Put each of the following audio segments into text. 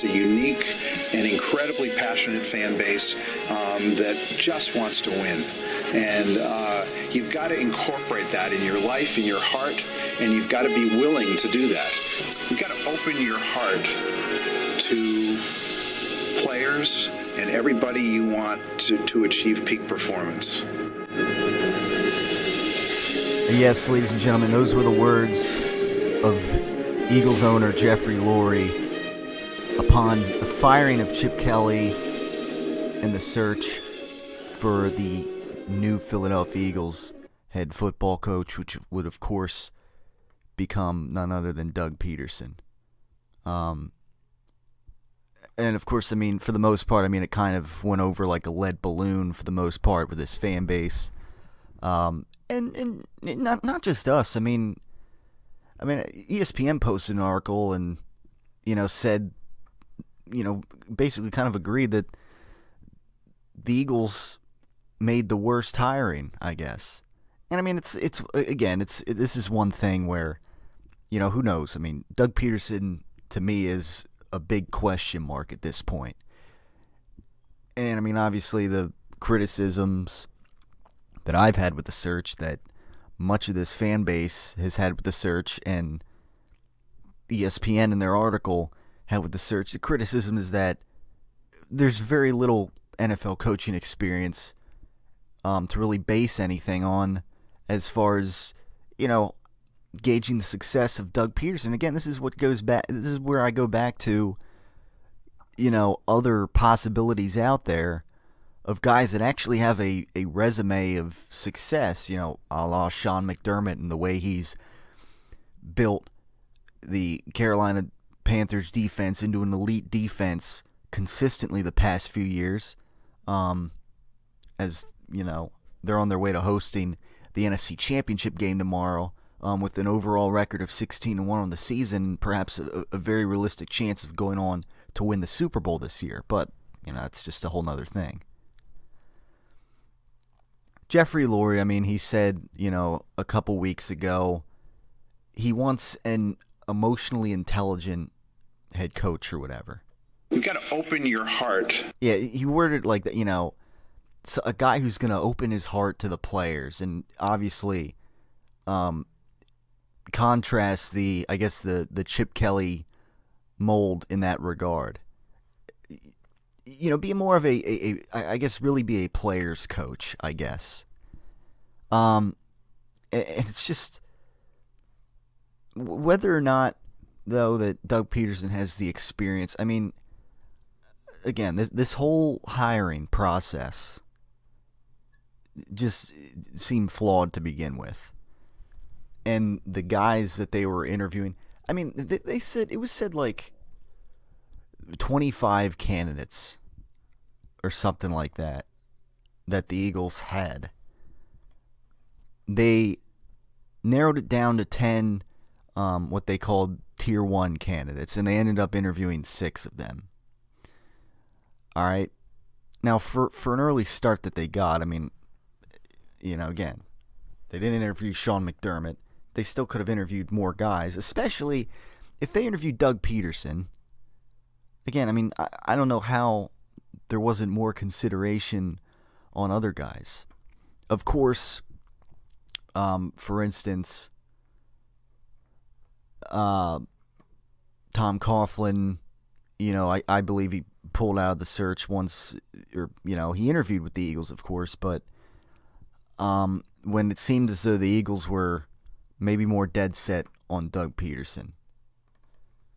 has a unique and incredibly passionate fan base that just wants to win. And you've got to incorporate that in your life, in your heart, and you've got to be willing to do that. You've got to open your heart to players and everybody you want to achieve peak performance. Yes, ladies and gentlemen, those were the words of Eagles owner Jeffrey Lurie upon the firing of Chip Kelly and the search for the new Philadelphia Eagles head football coach, which would, of course, become none other than Doug Pederson. And, of course, I mean, for the most part, I mean, it kind of went over like a lead balloon for the most part with his fan base. And not just us. I mean, ESPN posted an article and, said, basically kind of agreed that the Eagles made the worst hiring, I guess. And I mean, this is one thing where, who knows? I mean, Doug Pederson to me is a big question mark at this point. And I mean, obviously the criticisms that I've had with the search, that much of this fan base has had with the search, and ESPN in their article had with the search, the criticism is that there's very little NFL coaching experience to really base anything on as far as, gauging the success of Doug Pederson. Again, this is where I go back to, other possibilities out there of guys that actually have a resume of success, a la Sean McDermott, and the way he's built the Carolina Panthers defense into an elite defense consistently the past few years. As, they're on their way to hosting the NFC Championship game tomorrow, with an overall record of 16-1 on the season, perhaps a very realistic chance of going on to win the Super Bowl this year. But, it's just a whole nother thing. Jeffrey Lurie, I mean, he said, a couple weeks ago, he wants an emotionally intelligent head coach or whatever. You've got to open your heart. Yeah, he worded it like that, so a guy who's going to open his heart to the players, and obviously contrast the Chip Kelly mold in that regard. Be more of really be a player's coach, I guess. And it's just whether or not, though, that Doug Pederson has the experience. I mean, again, this whole hiring process just seemed flawed to begin with. And the guys that they were interviewing, I mean, they said, it was said like 25 candidates or something like that the Eagles had. They narrowed it down to 10 what they called Tier 1 candidates, and they ended up interviewing 6 of them. All right. Now, for an early start that they got, I mean, again, they didn't interview Sean McDermott. They still could have interviewed more guys, especially if they interviewed Doug Pederson. Again, I mean, I don't know how there wasn't more consideration on other guys. Of course, for instance, Tom Coughlin, I believe he pulled out of the search once, or, he interviewed with the Eagles, of course, but when it seemed as though the Eagles were maybe more dead set on Doug Pederson.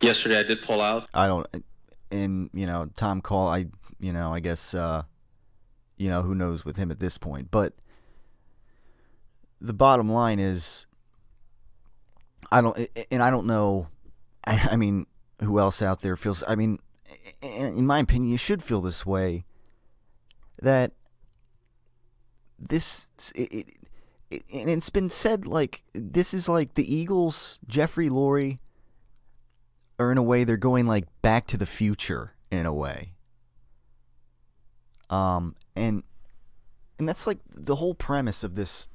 Yesterday I did pull out. And, Tom Call, I guess, who knows with him at this point. But the bottom line is, I don't know, I mean, who else out there feels, I mean, in my opinion, you should feel this way, that and it's been said, like, this is like the Eagles, Jeffrey Lurie, or in a way, they're going like Back to the Future in a way. And that's like the whole premise of this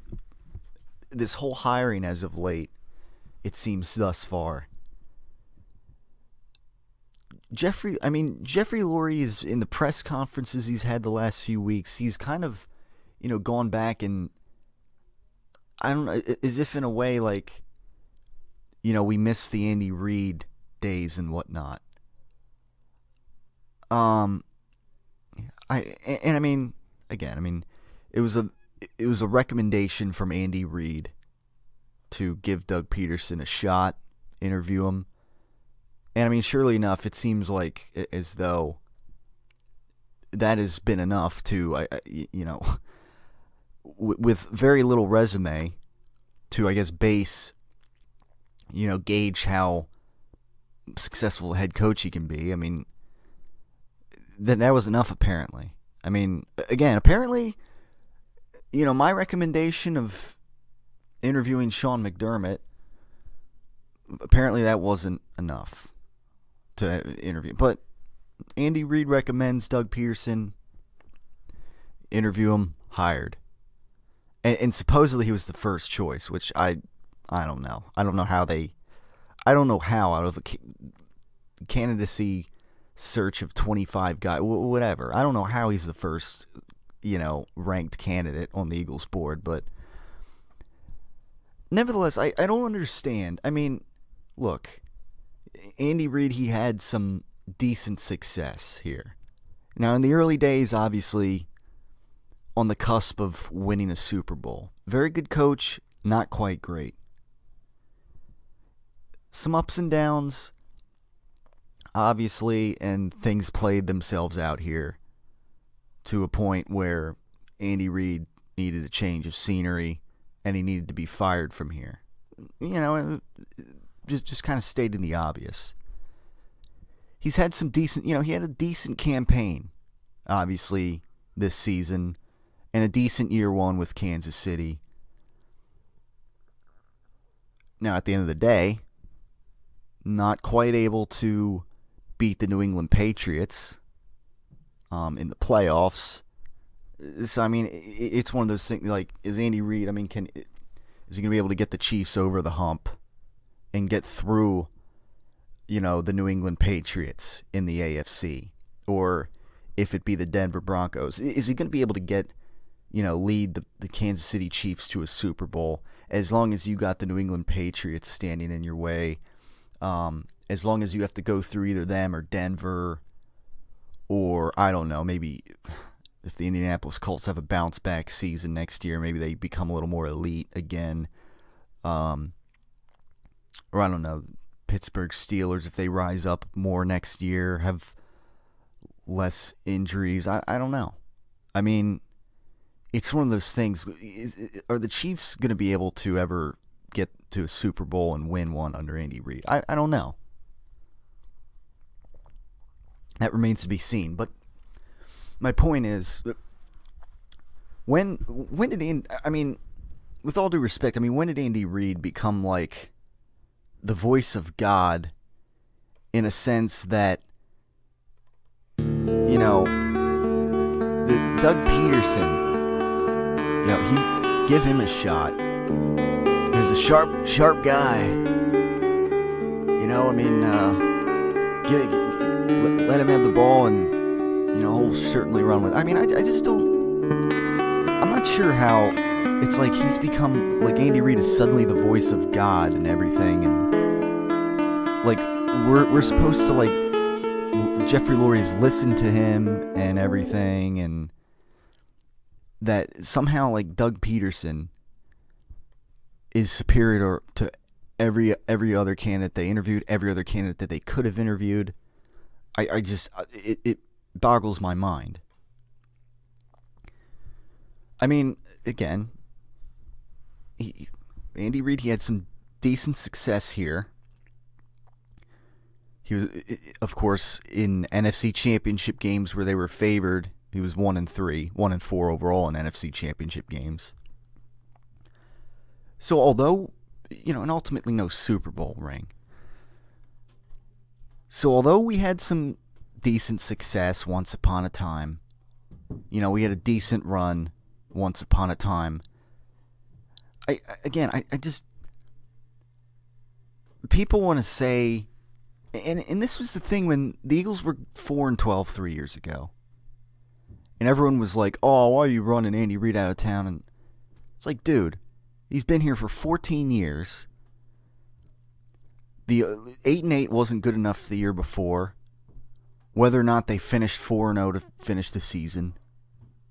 whole hiring as of late, it seems thus far. Jeffrey Lurie is in the press conferences he's had the last few weeks. He's kind of, gone back and I don't know, as if in a way like, we miss the Andy Reid days and whatnot. It was a recommendation from Andy Reid to give Doug Pederson a shot, interview him. And surely enough, it seems like as though that has been enough to, with very little resume, to, I guess, gauge how successful a head coach he can be. That was enough, apparently. Apparently, my recommendation of interviewing Sean McDermott, apparently that wasn't enough to interview. But Andy Reid recommends Doug Pederson, interview him, hired. And supposedly he was the first choice, which I don't know. I don't know how out of a candidacy search of 25 guys, whatever. I don't know how he's the first, ranked candidate on the Eagles board, but nevertheless, I don't understand. Look, Andy Reid, he had some decent success here. Now, in the early days, obviously, on the cusp of winning a Super Bowl. Very good coach, not quite great. Some ups and downs, obviously, and things played themselves out here to a point where Andy Reid needed a change of scenery and he needed to be fired from here. Just kind of stating the obvious. He's had some decent, he had a decent campaign, obviously, this season, and a decent year one with Kansas City. Now, at the end of the day, not quite able to beat the New England Patriots in the playoffs. So, it's one of those things, like, is Andy Reid, is he going to be able to get the Chiefs over the hump and get through, the New England Patriots in the AFC? Or if it be the Denver Broncos, is he going to be able to get, lead the Kansas City Chiefs to a Super Bowl as long as you got the New England Patriots standing in your way? As long as you have to go through either them or Denver, or I don't know, maybe if the Indianapolis Colts have a bounce back season next year, maybe they become a little more elite again. Or I don't know, Pittsburgh Steelers, if they rise up more next year, have less injuries. I don't know. It's one of those things. Are the Chiefs going to be able to ever get to a Super Bowl and win one under Andy Reid? I don't know. That remains to be seen. But my point is, when did Andy, with all due respect, when did Andy Reid become like the voice of God, in a sense that, the Doug Pederson, he give him a shot. He's a sharp guy. Let him have the ball, and he'll certainly run with it. I just don't. I'm not sure how it's like he's become like Andy Reid is suddenly the voice of God and everything, and like we're supposed to like Jeffrey Lurie's listen to him and everything, and that somehow like Doug Pederson is superior to every other candidate they interviewed, every other candidate that they could have interviewed. It boggles my mind. Again, Andy Reid, he had some decent success here. He was, of course, in NFC Championship games where they were favored. He was 1-3, 1-4 overall in NFC Championship games. So although, and ultimately no Super Bowl ring. So although we had some decent success once upon a time, we had a decent run once upon a time. I just, people want to say, And this was the thing when the Eagles were 4-12 3 years ago. And everyone was like, "Oh, why are you running Andy Reid out of town?" And it's like, dude, he's been here for 14 years. The 8-8 wasn't good enough the year before. Whether or not they finished 4-0 to finish the season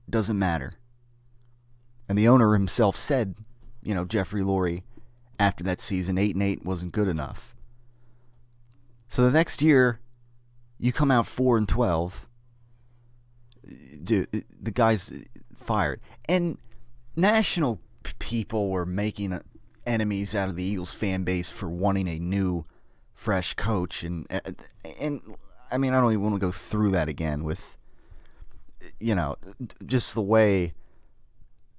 doesn't matter. And the owner himself said, Jeffrey Lurie, after that season, 8-8 wasn't good enough. So the next year, you come out 4-12. Dude, the guy's fired. And national people were making enemies out of the Eagles fan base for wanting a new, fresh coach. And I mean, I don't even want to go through that again with, just the way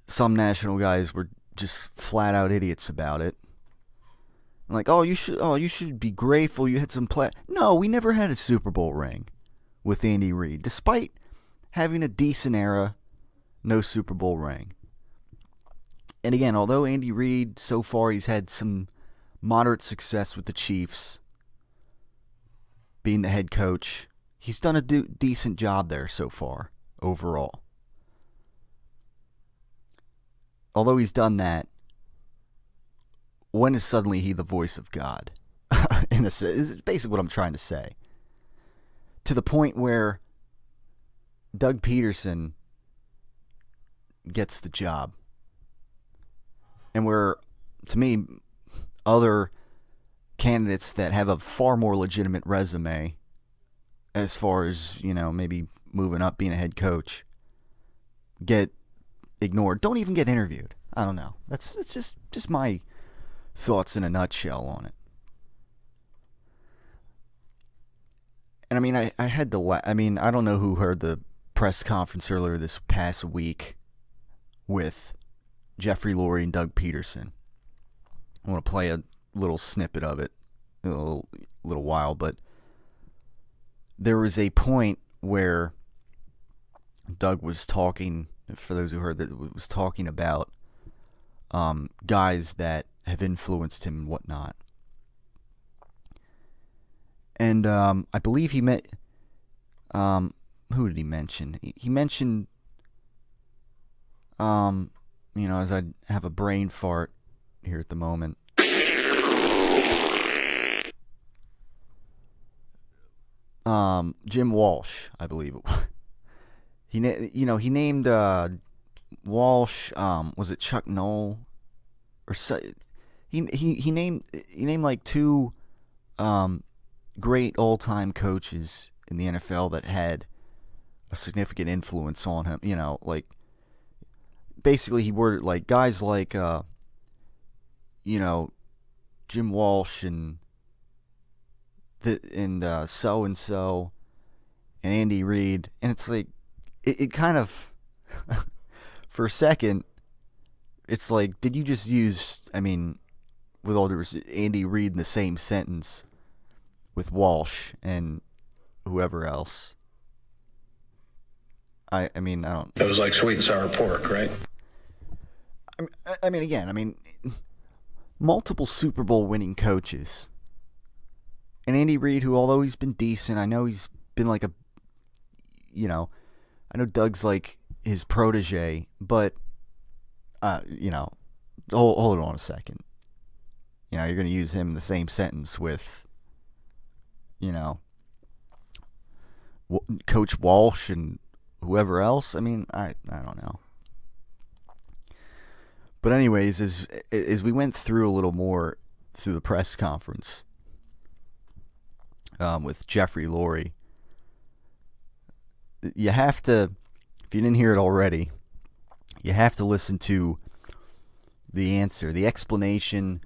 some national guys were just flat out idiots about it. Like, you should be grateful you had some play. No, we never had a Super Bowl ring with Andy Reid, despite having a decent era, no Super Bowl ring. And again, although Andy Reid so far he's had some moderate success with the Chiefs, being the head coach, he's done a decent job there so far overall. Although he's done that, when is suddenly he the voice of God? Is basically what I'm trying to say. To the point where Doug Pederson gets the job. And where, to me, other candidates that have a far more legitimate resume as far as, maybe moving up, being a head coach, get ignored. Don't even get interviewed. I don't know. That's just my thoughts in a nutshell on it. And I mean, I had to I don't know who heard the press conference earlier this past week with Jeffrey Lurie and Doug Pederson. I want to play a little snippet of it in a little while, but there was a point where Doug was talking, for those who heard that, was talking about guys that have influenced him and whatnot. And I believe he met, who did he mention? He mentioned, as I have a brain fart here at the moment. Jim Walsh, I believe it was. He named Walsh. Was it Chuck Noll? Or so, he named like two great all-time coaches in the NFL that had a significant influence on him. Like basically he worded like guys like Jim Walsh and so and so and Andy Reid, and it's like it kind of for a second it's like, did you just use, with all due respect, Andy Reid in the same sentence with Walsh and whoever else? I don't. It was like sweet and sour pork, right? Multiple Super Bowl winning coaches. And Andy Reid, who, although he's been decent, I know he's been like I know Doug's like his protege, but, hold on a second. You're going to use him in the same sentence with, Coach Walsh and whoever else. I don't know. But anyways, as we went through a little more through the press conference with Jeffrey Lurie, you have to, if you didn't hear it already, you have to listen to the answer, the explanation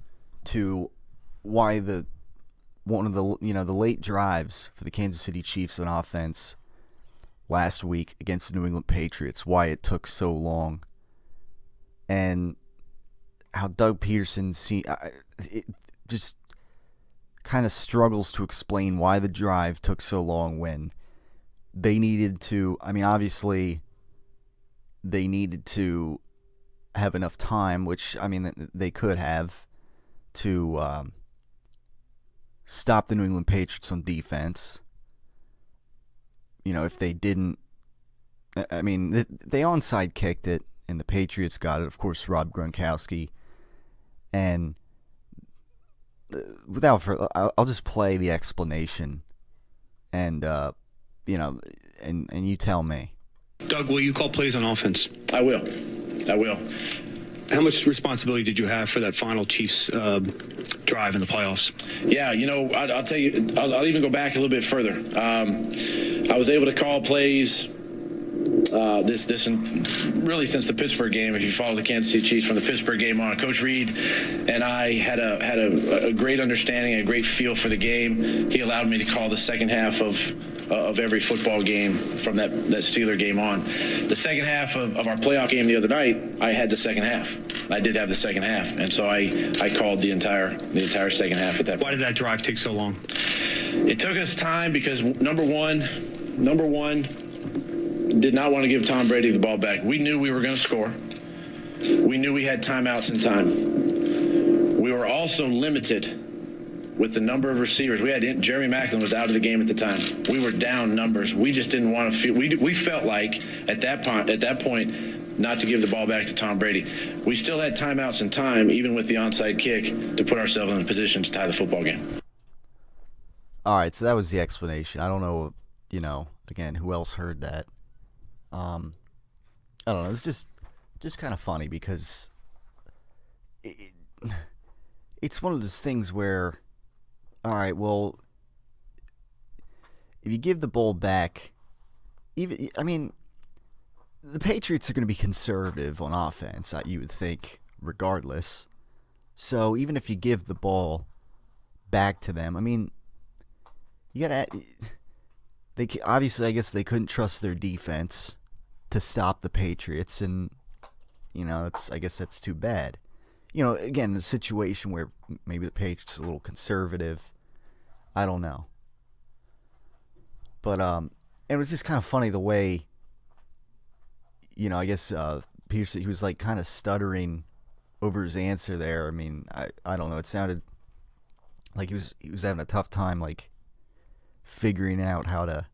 to why one of the the late drives for the Kansas City Chiefs on offense last week against the New England Patriots, why it took so long, and how Doug Pederson just kind of struggles to explain why the drive took so long when they needed to. Obviously, they needed to have enough time, which they could have, to stop the New England Patriots on defense. You know, if they didn't, I mean, they onside kicked it, and the Patriots got it. Of course, Rob Gronkowski. And without further, I'll just play the explanation, and you know, and you tell me. Doug, will you call plays on offense? I will. How much responsibility did you have for that final Chiefs drive in the playoffs? Yeah, you know, I'll tell you, I'll even go back a little bit further. I was able to call plays this really since the Pittsburgh game. If you follow the Kansas City Chiefs from the Pittsburgh game on, Coach Reed and I had a great understanding, a great feel for the game. He allowed me to call the second half of every football game from that Steeler game on. The second half of our playoff game the other night, I had the second half. I did have the second half, and so I called the entire second half at that point. Why did that drive take so long? It took us time because number one did not want to give Tom Brady the ball back. We knew we were going to score. We knew we had timeouts and time. We were also limited with the number of receivers. We had Jeremy Maclin was out of the game at the time. We were down numbers. We just didn't want to feel. We felt like at that point not to give the ball back to Tom Brady. We still had timeouts and time, even with the onside kick, to put ourselves in a position to tie the football game. All right, so that was the explanation. I don't know, you know, again, who else heard that. I don't know. It's just kind of funny because it's one of those things where, all right, well, if you give the ball back, I mean, the Patriots are going to be conservative on offense, you would think, regardless. So even if you give the ball back to them, I mean, you got to. Obviously, I guess they couldn't trust their defense to stop the Patriots, and you know, I guess that's too bad. You know, again, a situation where maybe the Patriots are a little conservative. I don't know, but it was just kind of funny the way, you know, I guess Pederson, he was like kind of stuttering over his answer there. I mean, I don't know. It sounded like he was having a tough time, like figuring out how to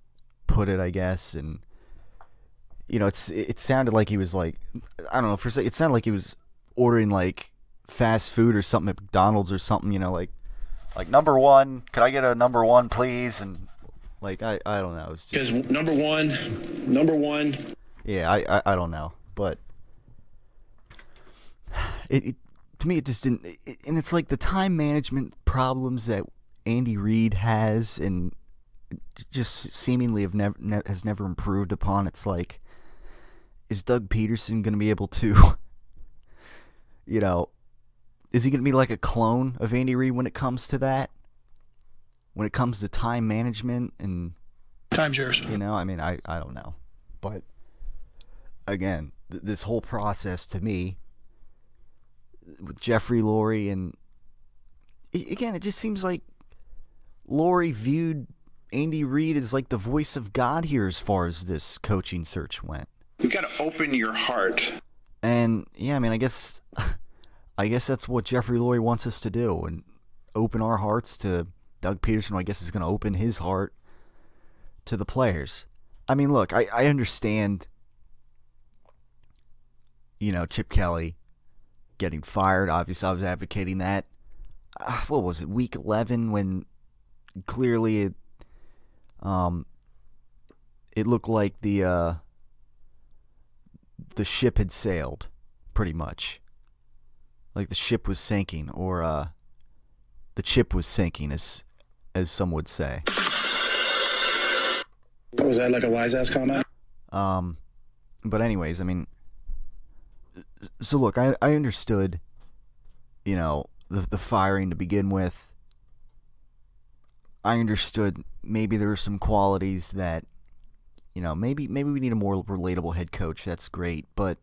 put it, I guess, and you know, it sounded like he was like, I don't know, for a second, it sounded like he was ordering like fast food or something at McDonald's or something, you know, like number one, could I get a number one, please? And like I don't know, it's just because number one. Yeah, I don't know, but it to me it just didn't, and it's like the time management problems that Andy Reid has and just seemingly has never improved upon. It's like, is Doug Pederson going to be able to, you know, is he going to be like a clone of Andy Reid when it comes to that? When it comes to time management and time's yours. You know, I mean, I don't know, but again, this whole process to me with Jeffrey Lurie, and again, it just seems like Lurie viewed Andy Reid as like the voice of God here as far as this coaching search went. You've got to open your heart. And yeah, I mean, I guess that's what Jeffrey Lurie wants us to do, and open our hearts to Doug Pederson, who I guess is going to open his heart to the players. I mean, look, I understand, you know, Chip Kelly getting fired. Obviously, I was advocating that. What was it, week 11, when clearly it looked like the ship had sailed, pretty much. Like the ship was sinking, or the chip was sinking, as some would say. Was that like a wise ass comment? But anyways, I mean, so look, I understood, you know, the firing to begin with. I understood maybe there were some qualities that, you know, maybe we need a more relatable head coach. That's great, but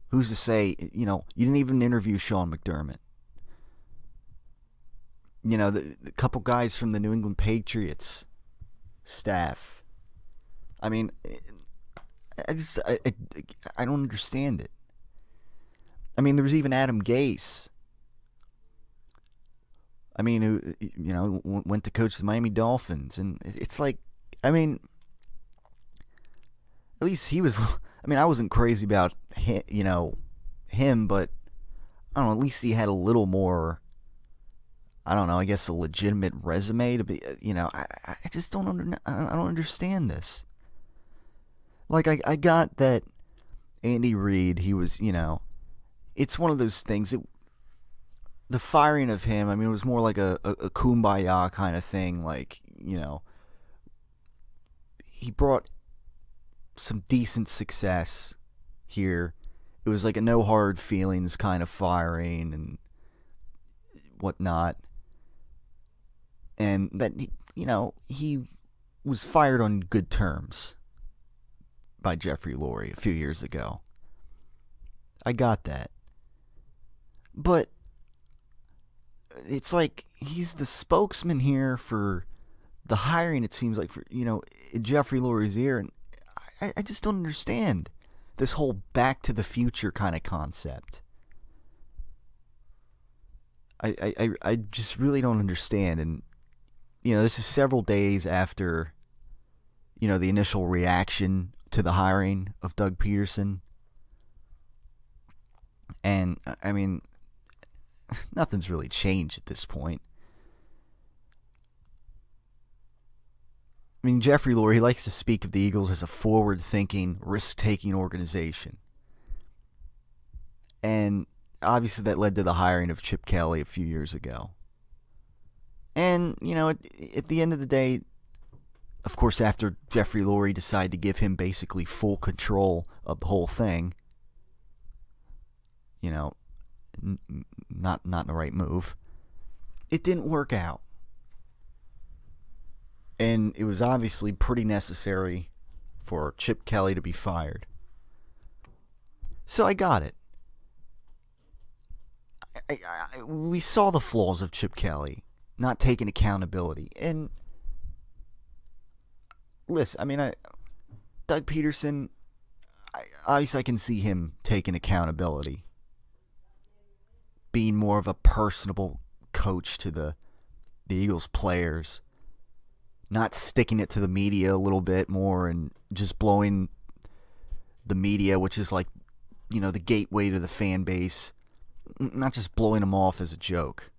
who's to say? You know, you didn't even interview Sean McDermott. You know, the couple guys from the New England Patriots staff. I mean, I don't understand it. I mean, there was even Adam Gase. I mean, who went to coach the Miami Dolphins, and it's like, I mean, at least he was. I mean, I wasn't crazy about him, but I don't know. At least he had a little more. I don't know. I guess a legitimate resume to be. I just don't I don't understand this. Like I got that Andy Reid. He was it's one of those things. The firing of him, I mean, it was more like a kumbaya kind of thing. Like, he brought some decent success here. It was like a no hard feelings kind of firing and whatnot. And that, he was fired on good terms by Jeffrey Lurie a few years ago. I got that. But it's like he's the spokesman here for the hiring, it seems like, for Jeffrey Lurie's ear, and I just don't understand this whole Back to the Future kind of concept. I just really don't understand. And this is several days after the initial reaction to the hiring of Doug Pederson, and I mean, nothing's really changed at this point. I mean, Jeffrey Lurie, he likes to speak of the Eagles as a forward-thinking, risk-taking organization. And obviously that led to the hiring of Chip Kelly a few years ago. And, at the end of the day, of course, after Jeffrey Lurie decided to give him basically full control of the whole thing, not the right move. It didn't work out. And it was obviously pretty necessary for Chip Kelly to be fired. So I got it. We saw the flaws of Chip Kelly, not taking accountability. And listen, I mean, Doug Pederson, obviously I can see him taking accountability, being more of a personable coach to the Eagles players, not sticking it to the media a little bit more and just blowing the media, which is like, the gateway to the fan base, not just blowing them off as a joke.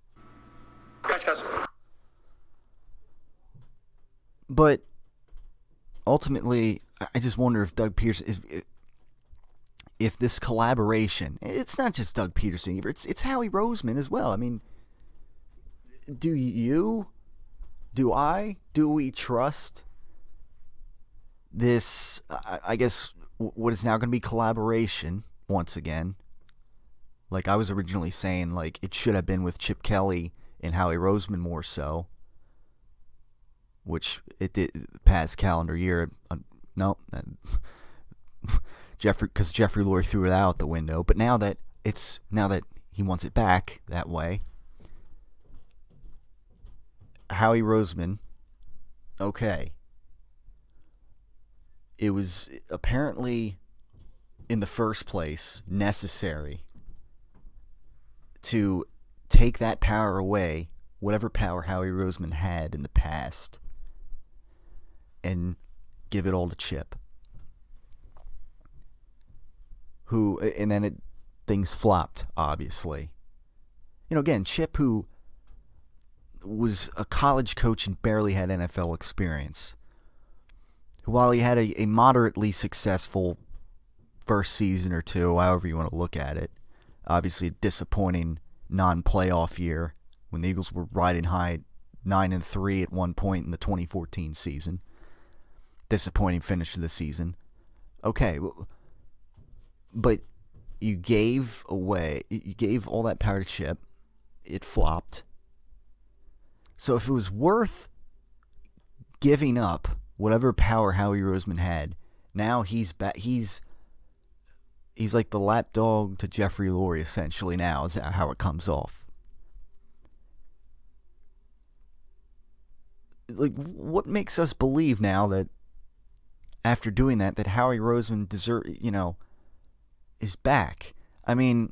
Guys. But ultimately, I just wonder if Doug Pederson if this collaboration, it's not just Doug Pederson either, it's Howie Roseman as well. I mean, do we trust this, I guess, what is now going to be collaboration once again? Like I was originally saying, like it should have been with Chip Kelly and Howie Roseman more so, which it did past calendar year. No, because Jeffrey Lurie threw it out the window. But now that he wants it back that way, Howie Roseman, okay. It was apparently, in the first place, necessary to take that power away, whatever power Howie Roseman had in the past, and give it all to Chip. And then things flopped, obviously. Again, Chip, who was a college coach and barely had NFL experience, while he had a moderately successful first season or two, however you want to look at it, obviously a disappointing non-playoff year when the Eagles were riding high 9-3 at one point in the 2014 season. Disappointing finish to the season. Okay, but you gave all that power to Chip. It flopped. So if it was worth giving up whatever power Howie Roseman had, now he's back. He's like the lapdog to Jeffrey Lurie, essentially. Now is how it comes off. Like, what makes us believe now that after doing that Howie Roseman is back? I mean,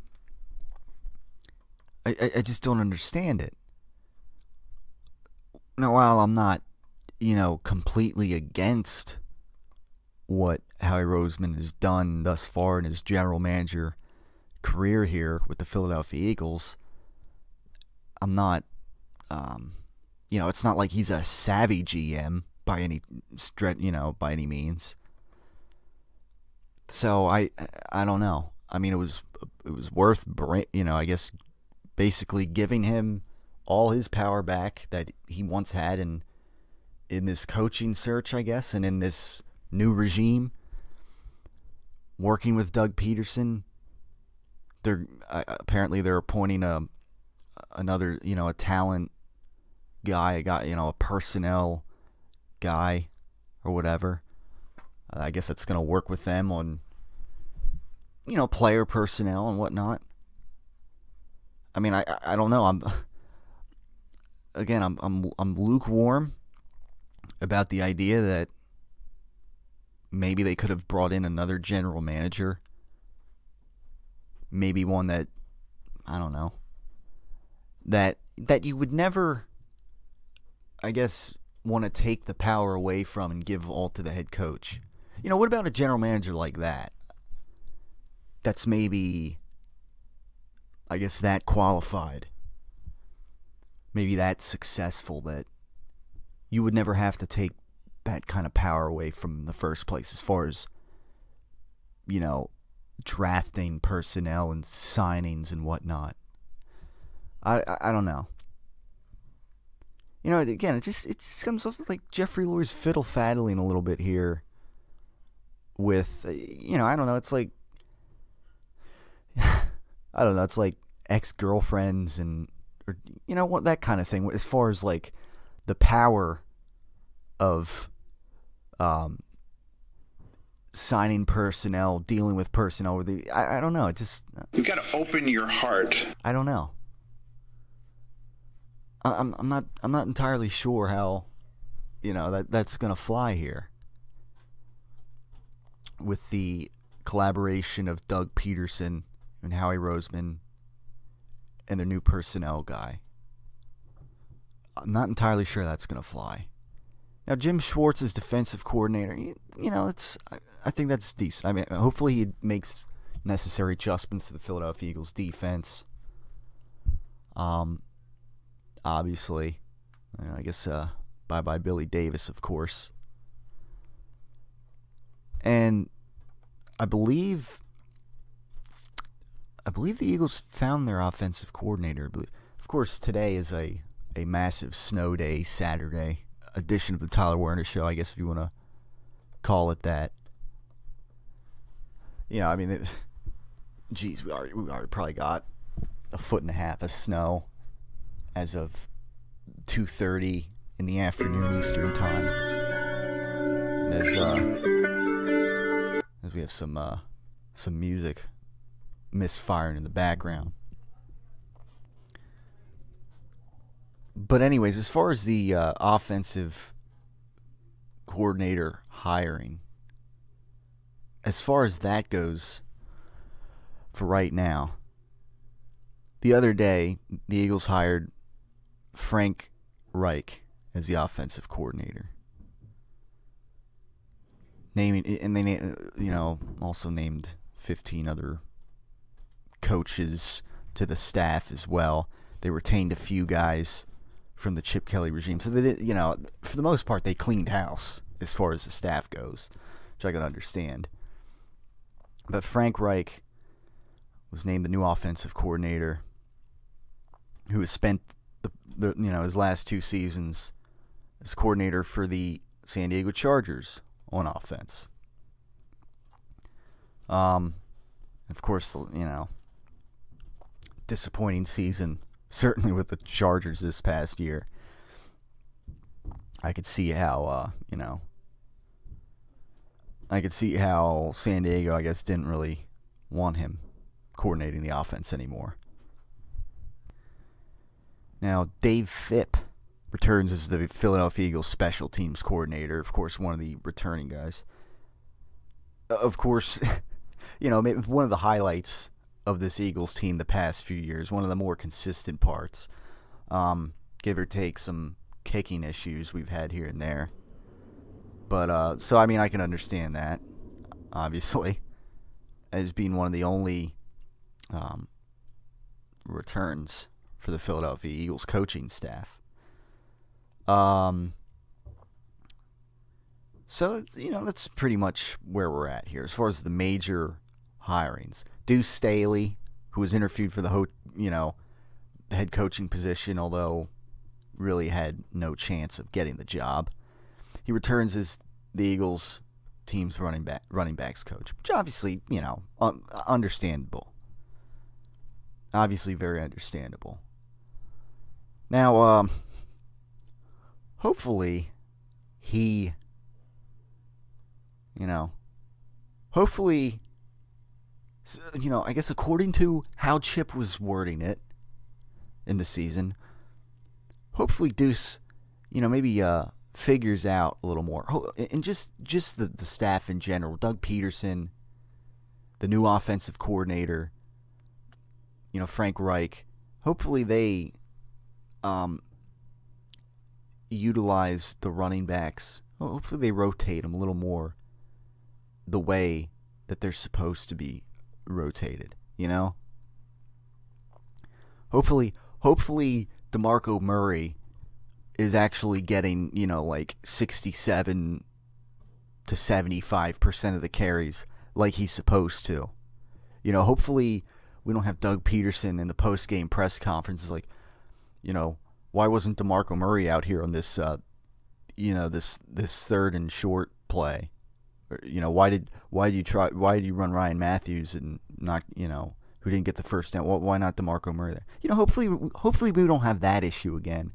I just don't understand it. Now, while I'm not, completely against what Howie Roseman has done thus far in his general manager career here with the Philadelphia Eagles, I'm not, it's not like he's a savvy GM by any by any means. So I don't know. I mean, it was worth, I guess, basically giving him all his power back that he once had in this coaching search, I guess, and in this new regime. Working with Doug Pederson, apparently they're appointing another, a talent guy, a personnel guy or whatever. I guess that's going to work with them on, player personnel and whatnot. I mean, I don't know. I'm lukewarm about the idea that maybe they could have brought in another general manager. Maybe one that, I don't know, that you would never, I guess, want to take the power away from and give all to the head coach. What about a general manager like that? That's maybe, I guess, that qualified. Maybe that successful that you would never have to take that kind of power away from in the first place as far as, drafting personnel and signings and whatnot. I don't know. Again, it just comes off like Jeffrey Lurie's fiddle-faddling a little bit here with, I don't know, it's like, I don't know, it's like ex-girlfriends and, or, what, that kind of thing, as far as like the power of signing personnel, dealing with personnel. I don't know. It just, You've got to open your heart. I don't know. I'm not entirely sure how, that's gonna fly here with the collaboration of Doug Pederson and Howie Roseman and their new personnel guy. I'm not entirely sure that's gonna fly. Now, Jim Schwartz is defensive coordinator. I think that's decent. I mean, hopefully he makes necessary adjustments to the Philadelphia Eagles defense. Obviously, I guess bye-bye Billy Davis, of course. And I believe the Eagles found their offensive coordinator. Of course, today is a massive snow day, Saturday edition of the Tyler Werner Show, I guess, if you want to call it that. I mean, we already probably got a foot and a half of snow as of 2:30 in the afternoon Eastern time. And as we have some music misfiring in the background. But anyways, as far as the offensive coordinator hiring, as far as that goes for right now, the other day the Eagles hired Frank Reich as the offensive coordinator. And they also named 15 other coaches to the staff as well. They retained a few guys from the Chip Kelly regime. So that for the most part, they cleaned house as far as the staff goes, which I can understand. But Frank Reich was named the new offensive coordinator, who has spent his last two seasons as coordinator for the San Diego Chargers on offense. Of course, disappointing season, certainly with the Chargers this past year. I could see how, San Diego, I guess, didn't really want him coordinating the offense anymore. Now, Dave Phipp returns as the Philadelphia Eagles special teams coordinator. Of course, one of the returning guys. Of course, one of the highlights of this Eagles team the past few years, one of the more consistent parts, give or take some kicking issues we've had here and there. But, so, I mean, I can understand that, obviously, as being one of the only returns for the Philadelphia Eagles coaching staff. So, that's pretty much where we're at here as far as the major hirings. Deuce Staley, who was interviewed for the head coaching position, although really had no chance of getting the job. He returns as the Eagles team's running backs coach, which obviously, understandable. Obviously very understandable. Now, hopefully he, I guess according to how Chip was wording it in the season, hopefully Deuce, maybe figures out a little more. And just the staff in general, Doug Pederson, the new offensive coordinator, Frank Reich, hopefully they utilize the running backs. Hopefully they rotate them a little more the way that they're supposed to be rotated, Hopefully DeMarco Murray is actually getting, like 67 to 75% of the carries like he's supposed to. Hopefully we don't have Doug Pederson in the post-game press conferences like, why wasn't DeMarco Murray out here on this, this third and short play? Or, why did you run Ryan Matthews and not, who didn't get the first down? Why not DeMarco Murray there? Hopefully we don't have that issue again,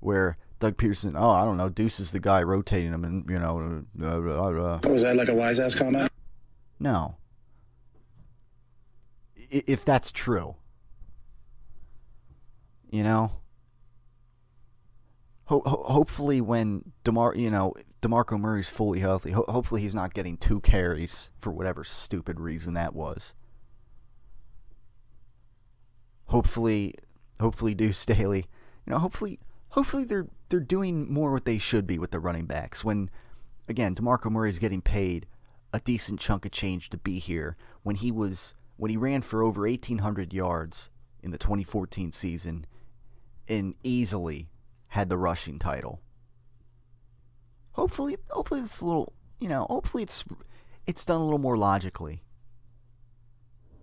where Doug Pederson, I don't know, Deuce is the guy rotating him, and Was that like a wise ass comment? No. If that's true, hopefully when DeMarco Murray's fully healthy, hopefully he's not getting 2 carries for whatever stupid reason that was. Hopefully Deuce Staley, hopefully they're doing more what they should be with the running backs. When, again, DeMarco Murray's getting paid a decent chunk of change to be here. When he ran for over 1,800 yards in the 2014 season and easily had the rushing title. Hopefully it's a little, hopefully it's done a little more logically.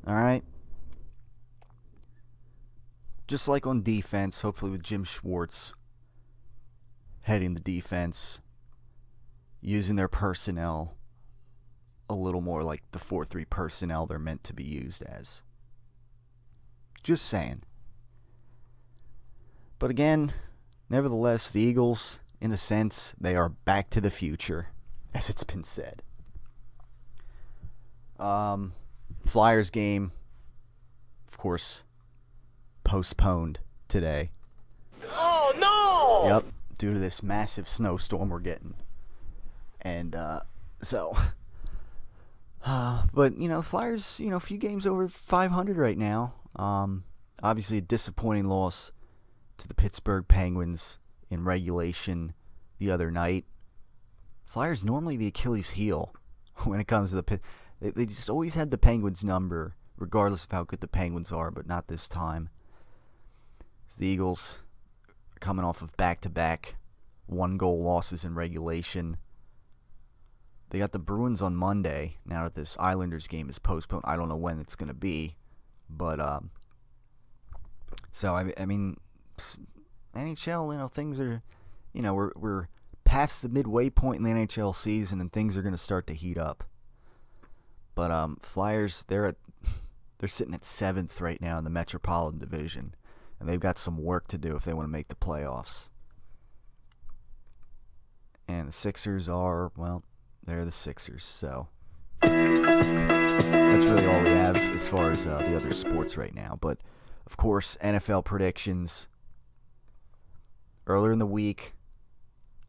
All right? Just like on defense, hopefully with Jim Schwartz heading the defense, using their personnel a little more like the 4-3 personnel they're meant to be used as. Just saying. But again, nevertheless, the Eagles, in a sense, they are back to the future, as it's been said. Flyers game, of course, postponed today. Oh, no! Yep, due to this massive snowstorm we're getting. And, but, Flyers, a few games over 500 right now. Obviously a disappointing loss to the Pittsburgh Penguins in regulation the other night. Flyers normally the Achilles heel when it comes to the they just always had the Penguins number, regardless of how good the Penguins are, but not this time. As the Eagles are coming off of back-to-back 1-goal losses in regulation. They got the Bruins on Monday. Now that this Islanders game is postponed, I don't know when it's going to be, but so I mean, NHL, things are, we're past the midway point in the NHL season, and things are going to start to heat up. But Flyers, they're sitting at 7th right now in the Metropolitan Division, and they've got some work to do if they want to make the playoffs. And the Sixers are, well, they're the Sixers, so that's really all we have as far as the other sports right now. But, of course, NFL predictions. Earlier in the week,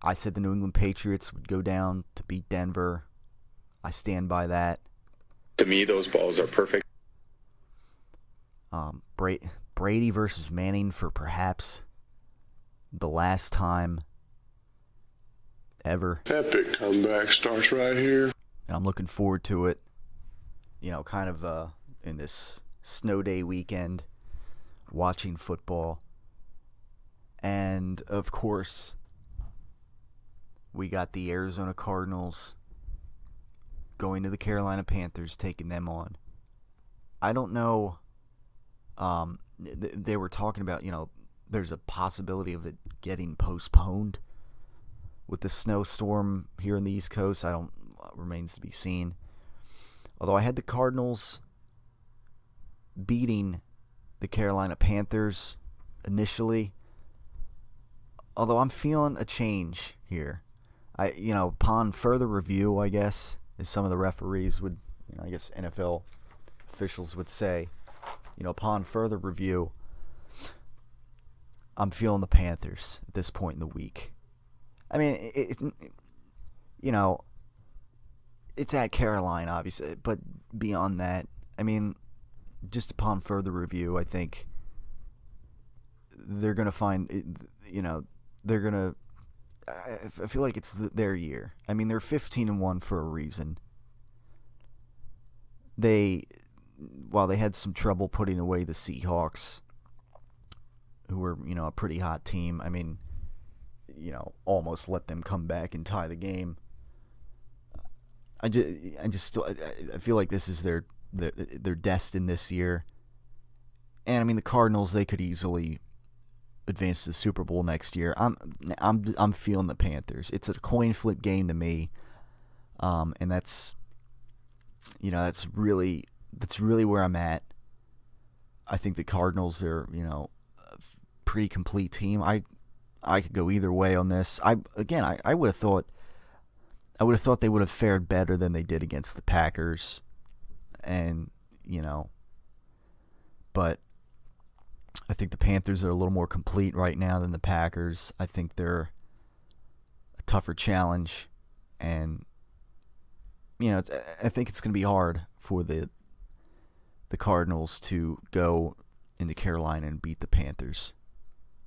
I said the New England Patriots would go down to beat Denver. I stand by that. To me, those balls are perfect. Brady versus Manning for perhaps the last time ever. Epic comeback starts right here. And I'm looking forward to it. Kind of in this snow day weekend, watching football. And, of course, we got the Arizona Cardinals going to the Carolina Panthers, taking them on. I don't know. They were talking about, there's a possibility of it getting postponed with the snowstorm here in the East Coast. Remains to be seen. Although I had the Cardinals beating the Carolina Panthers initially. Although I'm feeling a change here. Upon further review, I guess, as some of the referees would, I guess NFL officials would say, upon further review, I'm feeling the Panthers at this point in the week. I mean, it's at Carolina, obviously, but beyond that, I mean, just upon further review, I think they're going to find, they're going to, I feel like it's their year. I mean, they're 15-1 for a reason. While they had some trouble putting away the Seahawks, who were, a pretty hot team, I mean, almost let them come back and tie the game. I feel like this is their destined this year. And I mean, the Cardinals, they could easily advance to the Super Bowl next year. I'm feeling the Panthers. It's a coin flip game to me. And that's really where I'm at. I think the Cardinals, they're, a pretty complete team. I could go either way on this. I would have thought they would have fared better than they did against the Packers. And, but I think the Panthers are a little more complete right now than the Packers. I think they're a tougher challenge. And, I think it's going to be hard for the Cardinals to go into Carolina and beat the Panthers.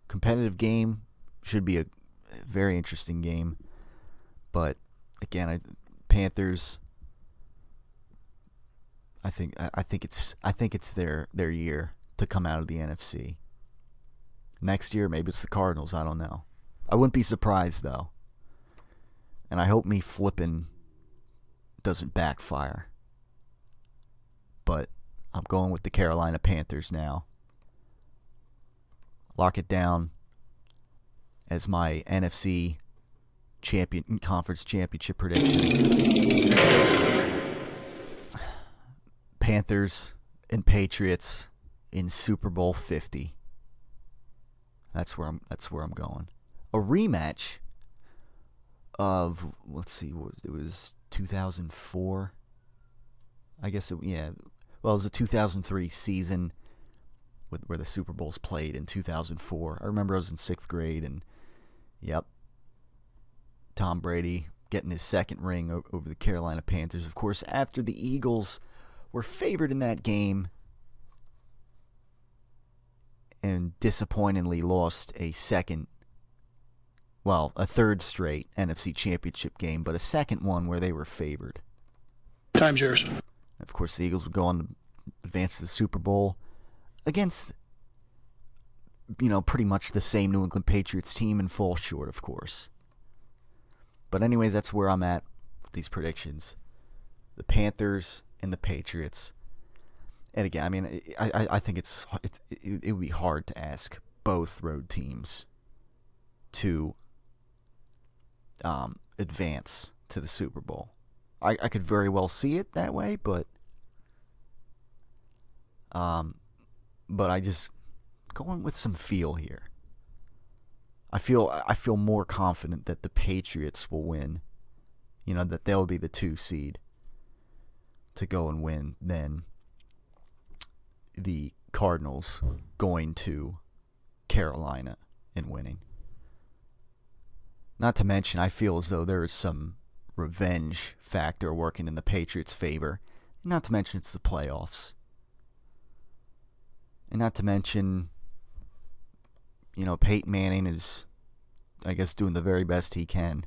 Competitive game, should be a very interesting game. But, again, Panthers, I think it's their year to come out of the NFC. Next year, maybe it's the Cardinals. I don't know. I wouldn't be surprised, though. And I hope me flipping doesn't backfire. But I'm going with the Carolina Panthers now. Lock it down as my NFC conference championship prediction. Panthers and Patriots in Super Bowl 50. That's where I'm going. A rematch of, let's see, it was 2004. I guess it was a 2003 season where the Super Bowl's played in 2004. I remember I was in 6th grade, and Tom Brady getting his second ring over the Carolina Panthers. Of course, after the Eagles were favored in that game and disappointingly lost a third straight NFC Championship game, but a second one where they were favored. Time's yours. Of course, the Eagles would go on to advance to the Super Bowl against, pretty much the same New England Patriots team and fall short, of course. But anyways, that's where I'm at with these predictions. The Panthers and the Patriots. And again, I mean, I think it would be hard to ask both road teams to advance to the Super Bowl. I could very well see it that way, but I just going with some feel here. I feel more confident that the Patriots will win. That they'll be the 2 seed to go and win than the Cardinals going to Carolina and winning. Not to mention, I feel as though there is some revenge factor working in the Patriots' favor. Not to mention it's the playoffs. And not to mention, Peyton Manning is I guess, doing the very best he can.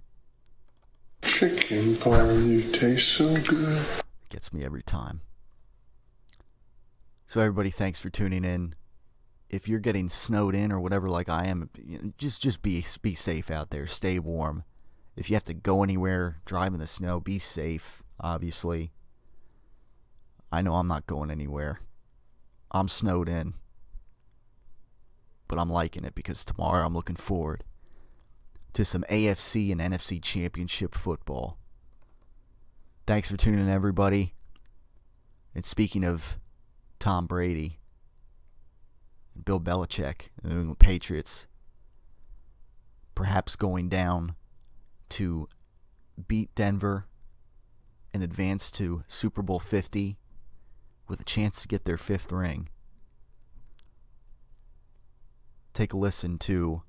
Chicken parm, you taste so good. Gets me every time. So everybody, thanks for tuning in. If you're getting snowed in or whatever like I am, just be safe out there. Stay warm. If you have to go anywhere, drive in the snow, be safe, obviously. I know I'm not going anywhere. I'm snowed in. But I'm liking it because tomorrow I'm looking forward to some AFC and NFC championship football. Thanks for tuning in, everybody. And speaking of Tom Brady and Bill Belichick, the New England Patriots, perhaps going down to beat Denver and advance to Super Bowl 50 with a chance to get their 5th ring. Take a listen to,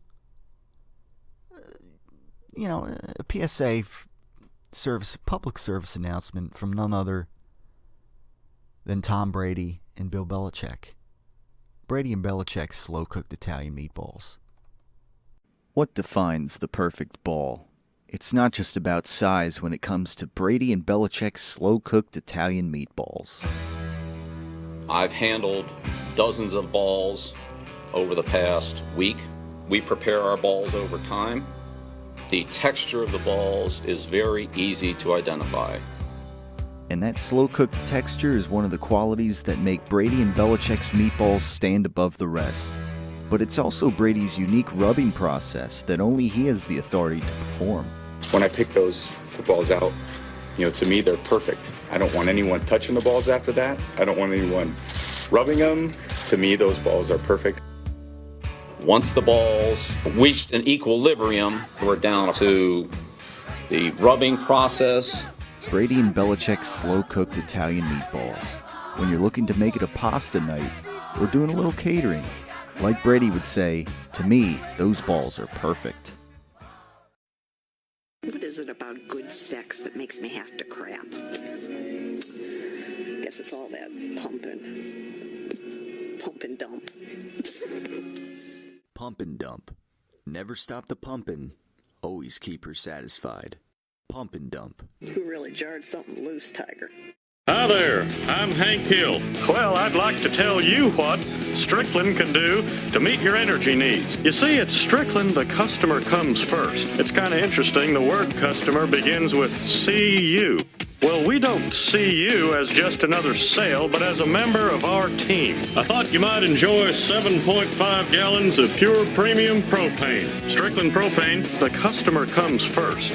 a PSA public service announcement from none other than Tom Brady and Bill Belichick. Brady and Belichick's slow-cooked Italian meatballs. What defines the perfect ball? It's not just about size when it comes to Brady and Belichick's slow-cooked Italian meatballs. I've handled dozens of balls over the past week. We prepare our balls over time. The texture of the balls is very easy to identify. And that slow-cooked texture is one of the qualities that make Brady and Belichick's meatballs stand above the rest. But it's also Brady's unique rubbing process that only he has the authority to perform. When I pick those footballs out, to me, they're perfect. I don't want anyone touching the balls after that. I don't want anyone rubbing them. To me, those balls are perfect. Once the balls reached an equilibrium, we're down to the rubbing process. Brady and Belichick's slow-cooked Italian meatballs. When you're looking to make it a pasta night or doing a little catering, like Brady would say, to me, those balls are perfect. What is it about good sex that makes me have to crap? Guess it's all that pumping. Pump and dump. Pump and dump. Never stop the pumping. Always keep her satisfied. Pump and dump. You really jarred something loose, Tiger. Hi there, I'm Hank Hill. Well, I'd like to tell you what Strickland can do to meet your energy needs. You see, at Strickland, the customer comes first. It's kind of interesting, the word customer begins with CU. Well, we don't see you as just another sale, but as a member of our team. I thought you might enjoy 7.5 gallons of pure premium propane. Strickland Propane, the customer comes first.